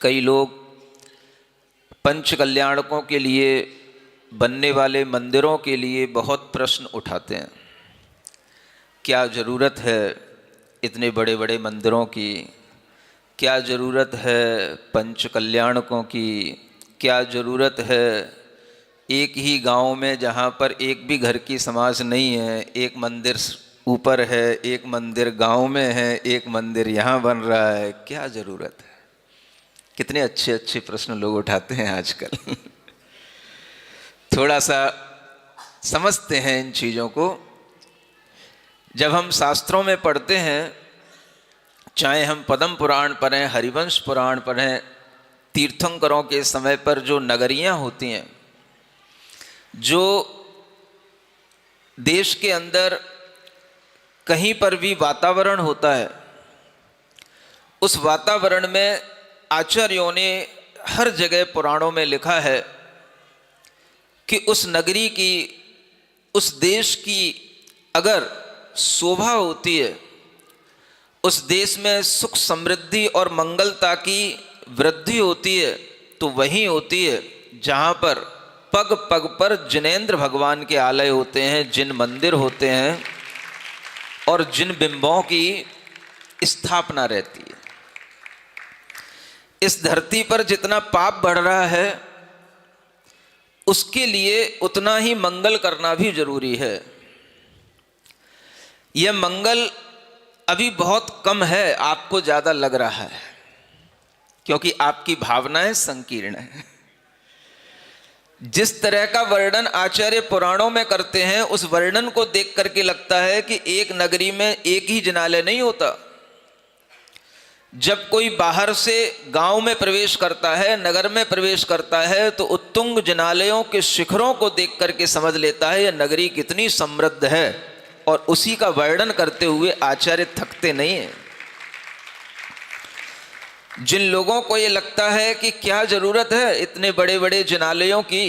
कई लोग पंच कल्याणकों के लिए बनने वाले मंदिरों के लिए बहुत प्रश्न उठाते हैं। क्या ज़रूरत है इतने बड़े बड़े मंदिरों की? क्या ज़रूरत है पंच कल्याणकों की? क्या ज़रूरत है एक ही गांव में जहां पर एक भी घर की समाज नहीं है, एक मंदिर ऊपर है, एक मंदिर गांव में है, एक मंदिर यहाँ बन रहा है, क्या ज़रूरत है? कितने अच्छे अच्छे प्रश्न लोग उठाते हैं आजकल। थोड़ा सा समझते हैं इन चीज़ों को। जब हम शास्त्रों में पढ़ते हैं, चाहे हम पद्म पुराण पढ़ें, हरिवंश पुराण पढ़ें, तीर्थंकरों के समय पर जो नगरियाँ होती हैं, जो देश के अंदर कहीं पर भी वातावरण होता है, उस वातावरण में आचार्यों ने हर जगह पुराणों में लिखा है कि उस नगरी की, उस देश की अगर शोभा होती है, उस देश में सुख समृद्धि और मंगलता की वृद्धि होती है, तो वहीं होती है जहाँ पर पग पग पर जिनेंद्र भगवान के आलय होते हैं, जिन मंदिर होते हैं और जिन बिंबों की स्थापना रहती है। इस धरती पर जितना पाप बढ़ रहा है, उसके लिए उतना ही मंगल करना भी जरूरी है। यह मंगल अभी बहुत कम है, आपको ज़्यादा लग रहा है, क्योंकि आपकी भावनाएं संकीर्ण हैं। जिस तरह का वर्णन आचार्य पुराणों में करते हैं, उस वर्णन को देख करके लगता है कि एक नगरी में एक ही जिनालय नहीं होता। जब कोई बाहर से गांव में प्रवेश करता है, नगर में प्रवेश करता है, तो उत्तुंग जिनालयों के शिखरों को देख करके समझ लेता है यह नगरी कितनी समृद्ध है, और उसी का वर्णन करते हुए आचार्य थकते नहीं हैं। जिन लोगों को ये लगता है कि क्या ज़रूरत है इतने बड़े बड़े जिनालयों की,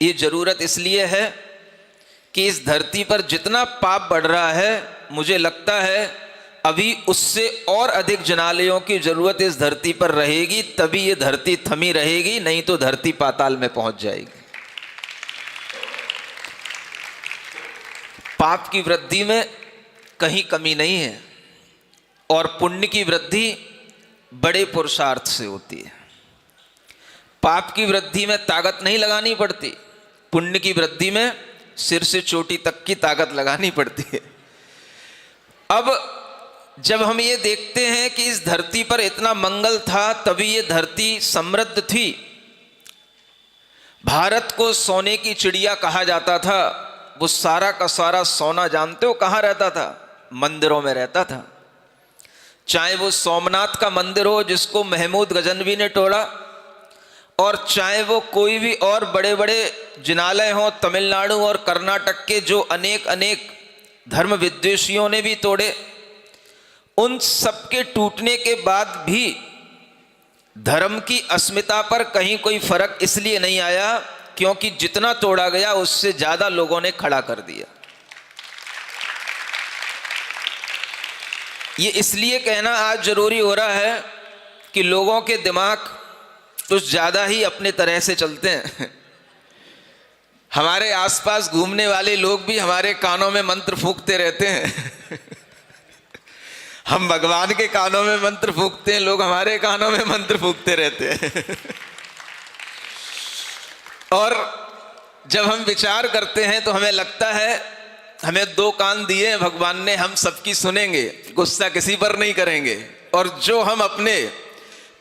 ये ज़रूरत इसलिए है कि इस धरती पर जितना पाप बढ़ रहा है, मुझे लगता है अभी उससे और अधिक जिनालयों की ज़रूरत इस धरती पर रहेगी, तभी ये धरती थमी रहेगी, नहीं तो धरती पाताल में पहुंच जाएगी। पाप की वृद्धि में कहीं कमी नहीं है, और पुण्य की वृद्धि बड़े पुरुषार्थ से होती है। पाप की वृद्धि में ताकत नहीं लगानी पड़ती, पुण्य की वृद्धि में सिर से चोटी तक की ताकत लगानी पड़ती है। अब जब हम ये देखते हैं कि इस धरती पर इतना मंगल था, तभी ये धरती समृद्ध थी। भारत को सोने की चिड़िया कहा जाता था। वो सारा का सारा सोना जानते हो कहाँ रहता था? मंदिरों में रहता था। चाहे वो सोमनाथ का मंदिर हो जिसको महमूद गजनवी ने तोड़ा, और चाहे वो कोई भी और बड़े बड़े जिनालय हों तमिलनाडु और कर्नाटक के, जो अनेक अनेक धर्म विद्वेषियों ने भी तोड़े, उन सबके टूटने के बाद भी धर्म की अस्मिता पर कहीं कोई फर्क इसलिए नहीं आया क्योंकि जितना तोड़ा गया उससे ज्यादा लोगों ने खड़ा कर दिया। ये इसलिए कहना आज जरूरी हो रहा है कि लोगों के दिमाग कुछ ज्यादा ही अपने तरह से चलते हैं। हमारे आसपास घूमने वाले लोग भी हमारे कानों में मंत्र फूंकते रहते हैं। हम भगवान के कानों में मंत्र फूंकते हैं, लोग हमारे कानों में मंत्र फूंकते रहते हैं। और जब हम विचार करते हैं तो हमें लगता है हमें दो कान दिए हैं भगवान ने, हम सबकी सुनेंगे, गुस्सा किसी पर नहीं करेंगे, और जो हम अपने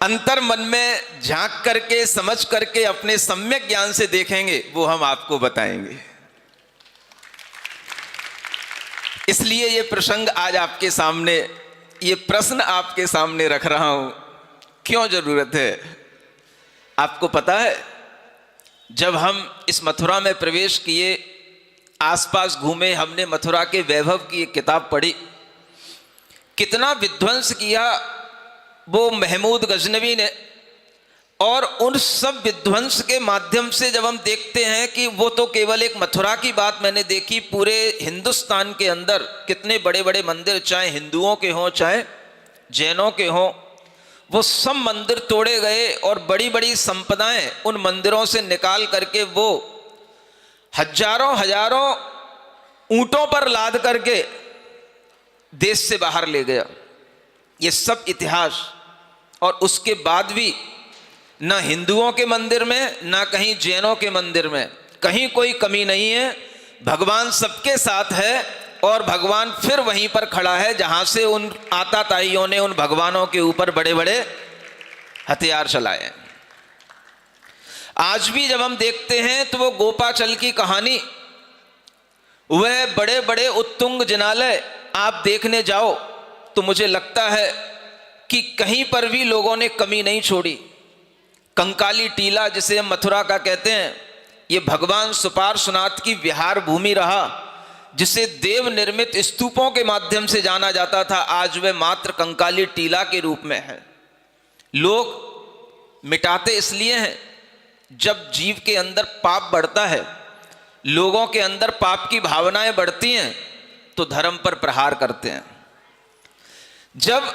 अंतर मन में झांक करके, समझ करके, अपने सम्यक ज्ञान से देखेंगे, वो हम आपको बताएंगे। इसलिए ये प्रसंग आज आपके सामने, ये प्रश्न आपके सामने रख रहा हूं, क्यों जरूरत है? आपको पता है, जब हम इस मथुरा में प्रवेश किए, आसपास घूमे, हमने मथुरा के वैभव की एक किताब पढ़ी। कितना विध्वंस किया वो महमूद गजनवी ने, और उन सब विध्वंस के माध्यम से जब हम देखते हैं कि वो तो केवल एक मथुरा की बात मैंने देखी, पूरे हिंदुस्तान के अंदर कितने बड़े बड़े मंदिर, चाहे हिंदुओं के हों चाहे जैनों के हों, वो सब मंदिर तोड़े गए और बड़ी बड़ी संपदाएं उन मंदिरों से निकाल करके वो हजारों हजारों ऊंटों पर लाद करके देश से बाहर ले गया। ये सब इतिहास। और उसके बाद भी ना हिंदुओं के मंदिर में ना कहीं जैनों के मंदिर में कहीं कोई कमी नहीं है। भगवान सबके साथ है और भगवान फिर वहीं पर खड़ा है जहां से उन आताताइयों ने उन भगवानों के ऊपर बड़े बड़े हथियार चलाए। आज भी जब हम देखते हैं तो वो गोपाचल की कहानी, वह बड़े बड़े उत्तुंग जिनालय आप देखने जाओ तो मुझे लगता है कि कहीं पर भी लोगों ने कमी नहीं छोड़ी। कंकाली टीला जिसे हम मथुरा का कहते हैं, ये भगवान सुपार्श्वनाथ की विहार भूमि रहा, जिसे देव निर्मित स्तूपों के माध्यम से जाना जाता था। आज वह मात्र कंकाली टीला के रूप में है। लोग मिटाते इसलिए हैं, जब जीव के अंदर पाप बढ़ता है, लोगों के अंदर पाप की भावनाएं बढ़ती हैं, तो धर्म पर प्रहार करते हैं। जब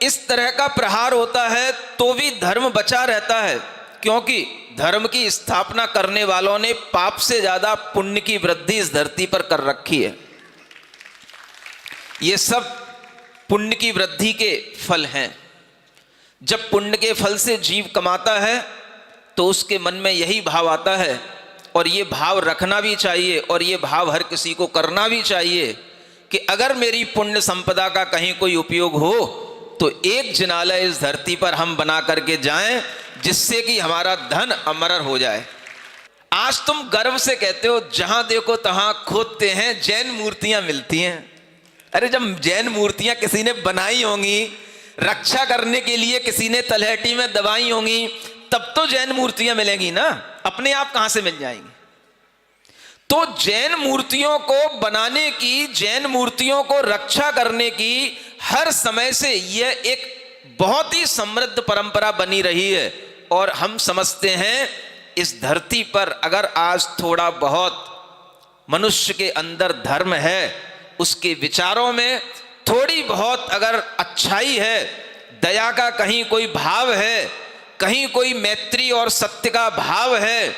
इस तरह का प्रहार होता है तो भी धर्म बचा रहता है, क्योंकि धर्म की स्थापना करने वालों ने पाप से ज्यादा पुण्य की वृद्धि इस धरती पर कर रखी है। ये सब पुण्य की वृद्धि के फल हैं। जब पुण्य के फल से जीव कमाता है तो उसके मन में यही भाव आता है, और ये भाव रखना भी चाहिए और ये भाव हर किसी को करना भी चाहिए कि अगर मेरी पुण्य संपदा का कहीं कोई उपयोग हो तो एक जिनालय इस धरती पर हम बना करके जाएं, जिससे कि हमारा धन अमर हो जाए। आज तुम गर्व से कहते हो जहां देखो तहां खोदते हैं जैन मूर्तियां मिलती हैं। अरे जब जैन मूर्तियां किसी ने बनाई होंगी, रक्षा करने के लिए किसी ने तलहटी में दबाई होंगी, तब तो जैन मूर्तियां मिलेंगी ना, अपने आप कहां से मिल जाएंगी। तो जैन मूर्तियों को बनाने की, जैन मूर्तियों को रक्षा करने की हर समय से यह एक बहुत ही समृद्ध परंपरा बनी रही है। और हम समझते हैं इस धरती पर अगर आज थोड़ा बहुत मनुष्य के अंदर धर्म है, उसके विचारों में थोड़ी बहुत अगर अच्छाई है, दया का कहीं कोई भाव है, कहीं कोई मैत्री और सत्य का भाव है,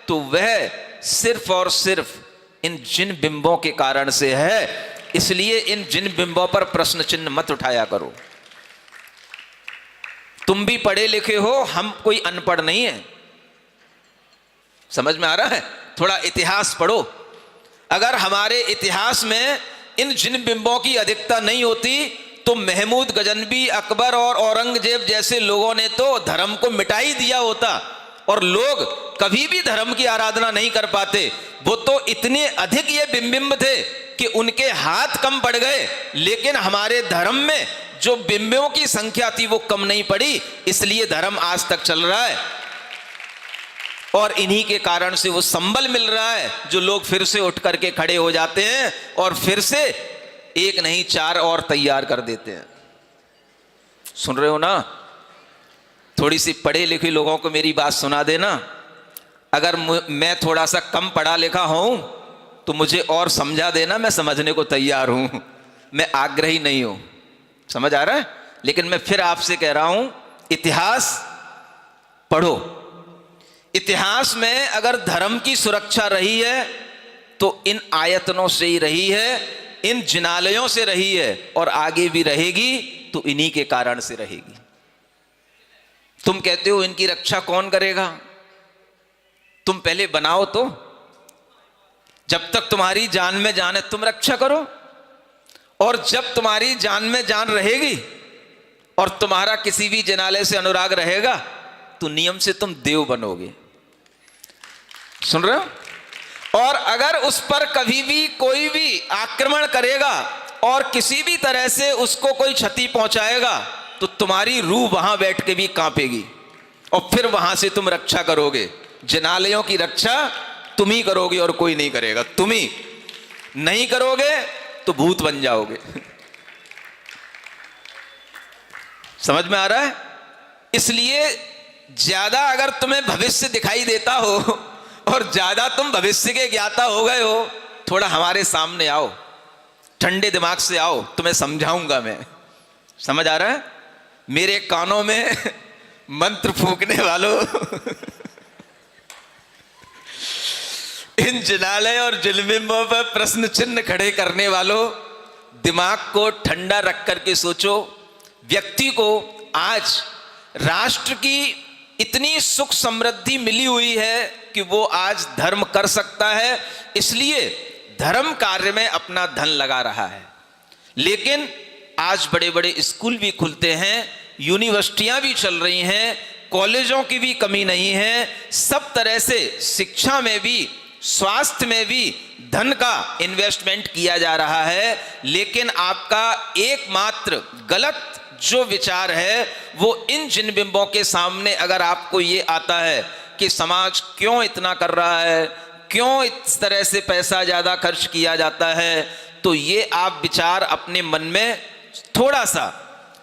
तो वह सिर्फ और सिर्फ इन जिन बिंबों के कारण से है। इसलिए इन जिन बिंबों पर प्रश्न चिन्ह मत उठाया करो। तुम भी पढ़े लिखे हो, हम कोई अनपढ़ नहीं है। समझ में आ रहा है? थोड़ा इतिहास पढ़ो। अगर हमारे इतिहास में इन जिन बिंबों की अधिकता नहीं होती तो महमूद गजनवी, अकबर और औरंगजेब जैसे लोगों ने तो धर्म को मिटा ही दिया होता, और लोग कभी भी धर्म की आराधना नहीं कर पाते। वो तो इतने अधिक ये बिंबिंब थे कि उनके हाथ कम पड़ गए, लेकिन हमारे धर्म में जो बिंबियों की संख्या थी वो कम नहीं पड़ी। इसलिए धर्म आज तक चल रहा है, और इन्हीं के कारण से वो संबल मिल रहा है जो लोग फिर से उठ करके खड़े हो जाते हैं और फिर से एक नहीं चार और तैयार कर देते हैं। सुन रहे हो ना? थोड़ी सी पढ़े लिखे लोगों को मेरी बात सुना देना। अगर मैं थोड़ा सा कम पढ़ा लिखा हूं तो मुझे और समझा देना, मैं समझने को तैयार हूं, मैं आग्रही नहीं हूं। समझ आ रहा है? लेकिन मैं फिर आपसे कह रहा हूं, इतिहास पढ़ो। इतिहास में अगर धर्म की सुरक्षा रही है तो इन आयतनों से ही रही है, इन जिनालयों से रही है, और आगे भी रहेगी तो इन्हीं के कारण से रहेगी। तुम कहते हो इनकी रक्षा कौन करेगा? तुम पहले बनाओ तो। जब तक तुम्हारी जान में जान है तुम रक्षा करो, और जब तुम्हारी जान में जान रहेगी और तुम्हारा किसी भी जिनालय से अनुराग रहेगा तो नियम से तुम देव बनोगे। सुन रहे हो? और अगर उस पर कभी भी कोई भी आक्रमण करेगा और किसी भी तरह से उसको कोई क्षति पहुंचाएगा तो तुम्हारी रूह वहां बैठ के भी कांपेगी, और फिर वहां से तुम रक्षा करोगे। जिनालयों की रक्षा तुम ही करोगे और कोई नहीं करेगा। तुम ही नहीं करोगे तो भूत बन जाओगे। समझ में आ रहा है? इसलिए ज्यादा अगर तुम्हें भविष्य दिखाई देता हो और ज्यादा तुम भविष्य के ज्ञाता हो गए हो, थोड़ा हमारे सामने आओ, ठंडे दिमाग से आओ, तुम्हें समझाऊंगा मैं। समझ आ रहा है? मेरे कानों में मंत्र फूंकने वालों, इन जिनालय और जिलबिंबों पर प्रश्न चिन्ह खड़े करने वालों, दिमाग को ठंडा रख करके सोचो। व्यक्ति को आज राष्ट्र की इतनी सुख समृद्धि मिली हुई है कि वो आज धर्म कर सकता है, इसलिए धर्म कार्य में अपना धन लगा रहा है। लेकिन आज बड़े बड़े स्कूल भी खुलते हैं, यूनिवर्सिटियां भी चल रही हैं, कॉलेजों की भी कमी नहीं है, सब तरह से शिक्षा में भी, स्वास्थ्य में भी धन का इन्वेस्टमेंट किया जा रहा है। लेकिन आपका एकमात्र गलत जो विचार है वो इन जिन बिंबों के सामने अगर आपको ये आता है कि समाज क्यों इतना कर रहा है, क्यों इस तरह से पैसा ज़्यादा खर्च किया जाता है, तो ये आप विचार अपने मन में थोड़ा सा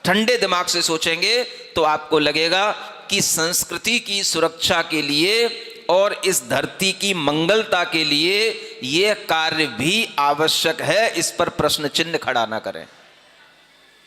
ठंडे दिमाग से सोचेंगे तो आपको लगेगा कि संस्कृति की सुरक्षा के लिए और इस धरती की मंगलता के लिए ये कार्य भी आवश्यक है। इस पर प्रश्न चिन्ह खड़ा ना करें।